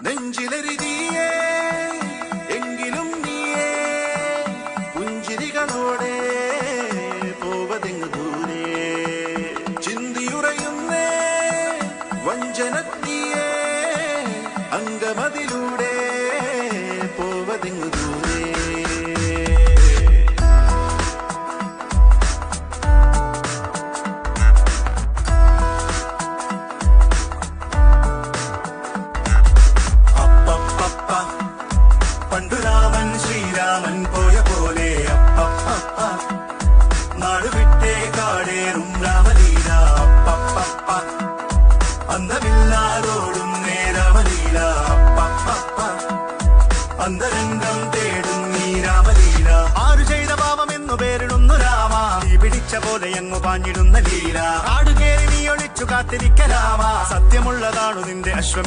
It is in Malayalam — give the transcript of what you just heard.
നെഞ്ചിലെരിതിയേ എങ്കിലും നീയേ പുഞ്ചിരികളോടെ പോവതെങ്ങു ദൂരെ ചിന്തിയുറയുന്നേ വഞ്ചനത്തിയേ അംഗമതിലൂടെ പോവതെങ്ങു ദൂരെ പണ്ടുരാമൻ ശ്രീരാമൻ പോയ പോലെ അപ്പ നാടുവിട്ടേ കാടേറും രാമലീല അപ്പ അന്തമില്ലാതോടും നേരാമലീല അപ്പ അന്തരംഗം തേടും നീ രാമലീല ആരു ചെയ്ത പാപമെന്നു പേരിടുന്നു രാമ നീ പിടിച്ച പോലെ എങ്ങു പാഞ്ഞിടുന്ന ലീല ആടുകേറി നീ ഒളിച്ചു കാത്തിരിക്ക രാമ സത്യമുള്ളതാണു നിന്റെ അശ്വമേ